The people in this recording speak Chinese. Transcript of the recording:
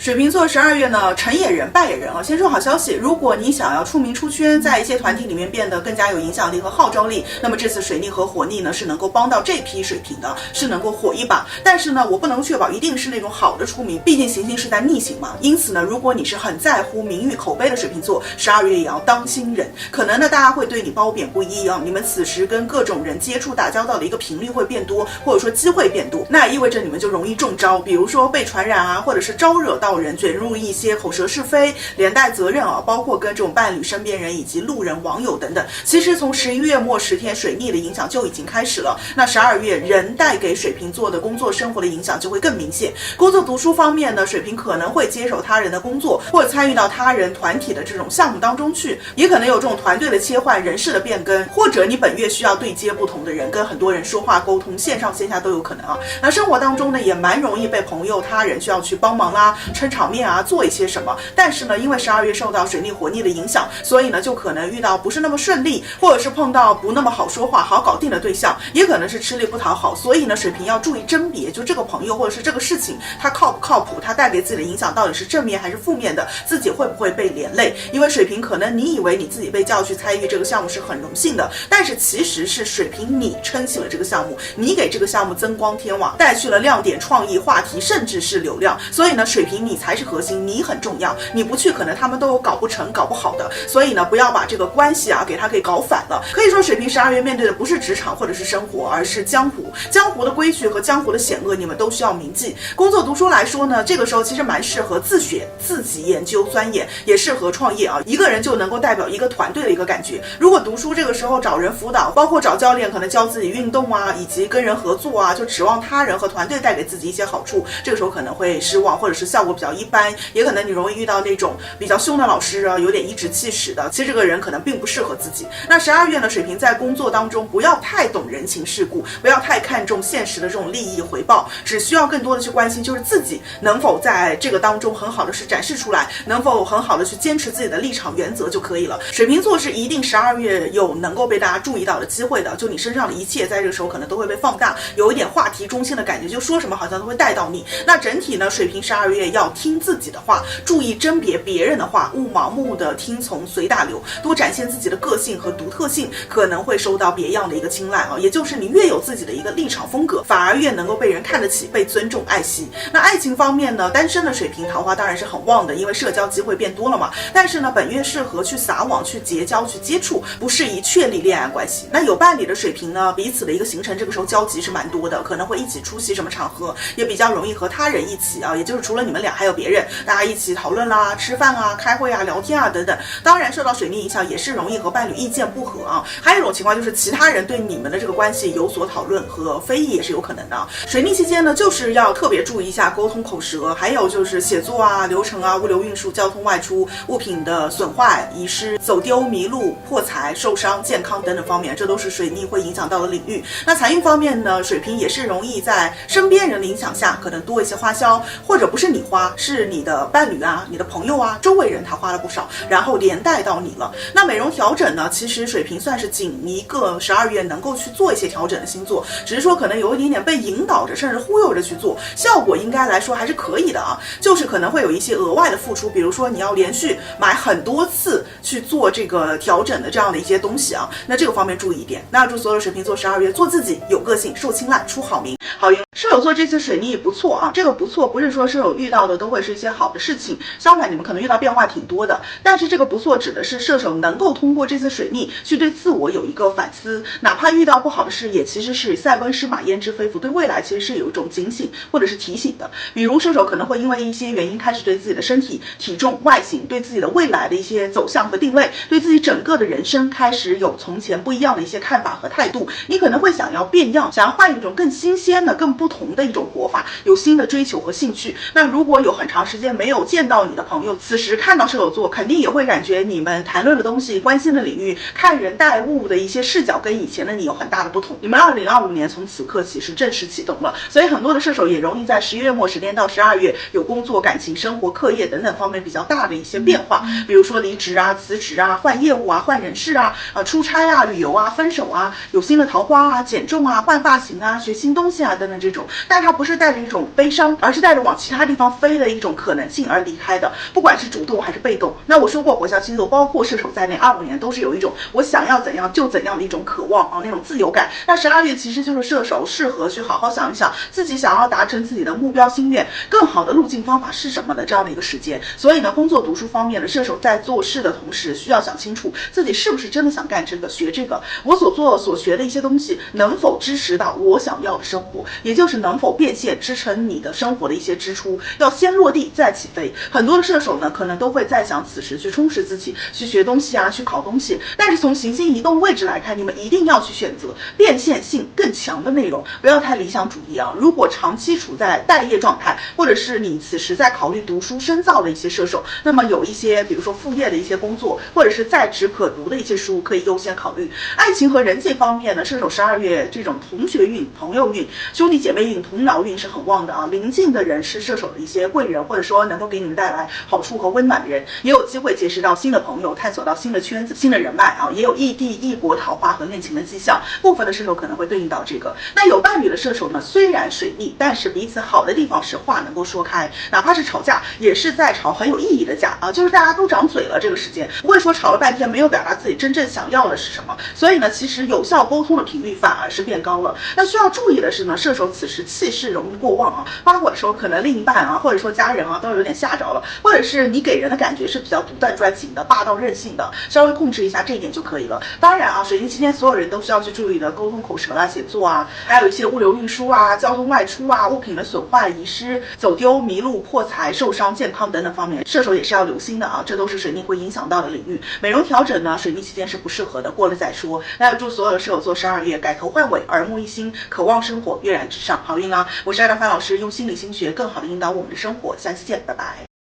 水瓶座12月呢，成也人败也人啊。先说好消息，如果你想要出名出圈，在一些团体里面变得更加有影响力和号召力，那么这次水逆和火逆呢是能够帮到这批水瓶的，是能够火一把。但是呢，我不能确保一定是那种好的出名，毕竟行星是在逆行嘛。因此呢，如果你是很在乎名誉口碑的水瓶座，12月也要当心人。可能呢，大家会对你褒贬不一啊。你们此时跟各种人接触打交道的一个频率会变多，或者说机会变多，那意味着你们就容易中招，比如说被传染啊，或者是招惹到人，卷入一些口舌是非，连带责任啊，包括跟这种伴侣、身边人以及路人、网友等等。其实从11月末10天水逆的影响就已经开始了，那12月人带给水瓶座的工作生活的影响就会更明显。工作读书方面呢，水瓶可能会接手他人的工作，或者参与到他人团体的这种项目当中去，也可能有这种团队的切换、人事的变更，或者你本月需要对接不同的人，跟很多人说话沟通，线上线下都有可能啊。那生活当中呢，也蛮容易被朋友、他人需要去帮忙啦、撑场面啊，做一些什么。但是呢，因为12月受到水逆火逆的影响，所以呢，就可能遇到不是那么顺利，或者是碰到不那么好说话、好搞定的对象，也可能是吃力不讨好。所以呢，水瓶要注意甄别，就这个朋友或者是这个事情，它靠不靠谱，它带给自己的影响到底是正面还是负面的，自己会不会被连累。因为水瓶可能你以为你自己被叫去参与这个项目是很荣幸的，但是其实是水瓶你撑起了这个项目，你给这个项目增光添网，带去了亮点、创意、话题，甚至是流量。所以呢，水瓶你才是核心，你很重要，你不去可能他们都有搞不成、搞不好的。所以呢，不要把这个关系啊给它给搞反了。可以说水瓶12月面对的不是职场或者是生活，而是江湖。江湖的规矩和江湖的险恶，你们都需要铭记。工作读书来说呢，这个时候其实蛮适合自学、自己研究钻研，也适合创业啊。一个人就能够代表一个团队的一个感觉。如果读书这个时候找人辅导，包括找教练，可能教自己运动啊，以及跟人合作啊，就指望他人和团队带给自己一些好处，这个时候可能会失望，或者是效果比较一般。也可能你容易遇到那种比较凶的老师啊，有点颐指气使的，其实这个人可能并不适合自己。那12月呢，水瓶在工作当中不要太懂人情世故，不要太看重现实的这种利益回报，只需要更多的去关心就是自己能否在这个当中很好的是展示出来，能否很好的去坚持自己的立场原则就可以了。水瓶座是一定12月有能够被大家注意到的机会的，就你身上的一切在这个时候可能都会被放大，有一点话题中心的感觉，就说什么好像都会带到你。那整体呢，水瓶12月要听自己的话，注意甄别别人的话，勿盲目的听从随大流，多展现自己的个性和独特性，可能会受到别样的一个青睐啊。也就是你越有自己的一个立场风格，反而越能够被人看得起、被尊重、爱惜。那爱情方面呢，单身的水瓶桃花当然是很旺的，因为社交机会变多了嘛。但是呢，本月适合去撒网、去结交、去接触，不适宜确立恋爱关系。那有伴侣的水瓶呢，彼此的一个行程这个时候交集是蛮多的，可能会一起出席什么场合，也比较容易和他人一起啊，也就是除了你们俩还有别人，大家一起讨论啦、吃饭啊、开会啊、聊天啊等等。当然受到水逆影响也是容易和伴侣意见不合啊。还有一种情况就是其他人对你们的这个关系有所讨论和非议也是有可能的啊。水逆期间呢，就是要特别注意一下沟通口舌，还有就是写作啊、流程啊、物流运输、交通外出、物品的损坏、遗失、走丢、迷路、破财、受伤、健康等等方面，这都是水逆会影响到的领域。那财运方面呢，水瓶也是容易在身边人的影响下，可能多一些花销，或者不是你花，是你的伴侣啊、你的朋友啊、周围人他花了不少，然后连带到你了。那美容调整呢，其实水瓶算是仅一个12月能够去做一些调整的星座，只是说可能有一点点被引导着，甚至忽悠着去做，效果应该来说还是可以的啊，就是可能会有一些额外的付出，比如说你要连续买很多次去做这个调整的这样的一些东西啊，那这个方面注意一点。那祝所有的水瓶座12月做自己，有个性，受青睐，出好名。好运射手座这次水逆不错啊，这个不错不是说射手遇到的都会是一些好的事情，相反你们可能遇到变化挺多的，但是这个不错指的是射手能够通过这次水逆去对自我有一个反思，哪怕遇到不好的事，也其实是塞翁失马焉知非福，对未来其实是有一种警醒或者是提醒的。比如射手可能会因为一些原因开始对自己的身体、体重、外形，对自己的未来的一些走向和定位，对自己整个的人生开始有从前不一样的一些看法和态度，你可能会想要变样，想要换一种更新鲜的、更不同的一种活法，有新的追求和兴趣。那如果有很长时间没有见到你的朋友，此时看到射手座，肯定也会感觉你们谈论的东西、关心的领域、看人待物的一些视角跟以前的你有很大的不同。你们2025年从此刻起是正式启动了，所以很多的射手也容易在11月末10天到12月有工作、感情、生活、课业等等方面比较大的一些变化，比如说离职啊、辞职啊、换业务啊、换人事啊、出差啊、旅游啊、分手啊、有新的桃花啊、减重啊、换发型啊、学新东西啊等等这种。但它不是带着一种悲伤，而是带着往其他地方飞飞的一种可能性而离开的，不管是主动还是被动。那我说过，火象星座包括射手在内，25年都是有一种我想要怎样就怎样的一种渴望啊，那种自由感。那12月其实就是射手适合去好好想一想自己想要达成自己的目标心愿，更好的路径方法是什么的这样的一个时间。所以呢，工作读书方面的射手在做事的同时，需要想清楚自己是不是真的想干这个学这个，我所做所学的一些东西能否支持到我想要的生活，也就是能否变现支撑你的生活的一些支出，要先落地再起飞。很多的射手呢，可能都会在想此时去充实自己，去学东西啊，去考东西。但是从行星移动位置来看，你们一定要去选择变现性更强的内容，不要太理想主义啊。如果长期处在待业状态，或者是你此时在考虑读书深造的一些射手，那么有一些比如说副业的一些工作，或者是在职可读的一些书，可以优先考虑。爱情和人际方面呢，射手12月这种同学运、朋友运、兄弟姐妹运、同僚运是很旺的啊。邻近的人是射手的一些贵人，或者说能够给你们带来好处和温暖的人，也有机会结识到新的朋友，探索到新的圈子、新的人脉啊，也有异地、异国桃花和恋情的迹象。部分的射手可能会对应到这个。那有伴侣的射手呢，虽然水逆，但是彼此好的地方是话能够说开，哪怕是吵架，也是在吵很有意义的架啊，就是大家都长嘴了，这个时间不会说吵了半天没有表达自己真正想要的是什么。所以呢，其实有效沟通的频率反而是变高了。那需要注意的是呢，射手此时气势容易过旺啊，发火的时候可能另一半啊，或者说家人啊，都有点吓着了，或者是你给人的感觉是比较独断专行的、霸道任性的，稍微控制一下这一点就可以了。当然啊，水逆期间所有人都需要去注意的沟通口舌啊、写作啊，还有一些物流运输啊、交通外出啊、物品的损坏、遗失、走丢、迷路、破财、受伤、健康等等方面，射手也是要留心的啊，这都是水逆会影响到的领域。美容调整呢，水逆期间是不适合的，过了再说。那祝所有的射手座12月改头换尾，耳目一新，渴望生活跃然纸上，好运啊！我是爱大范老师，用心理心学更好的引导我们的生活，下期见，拜拜。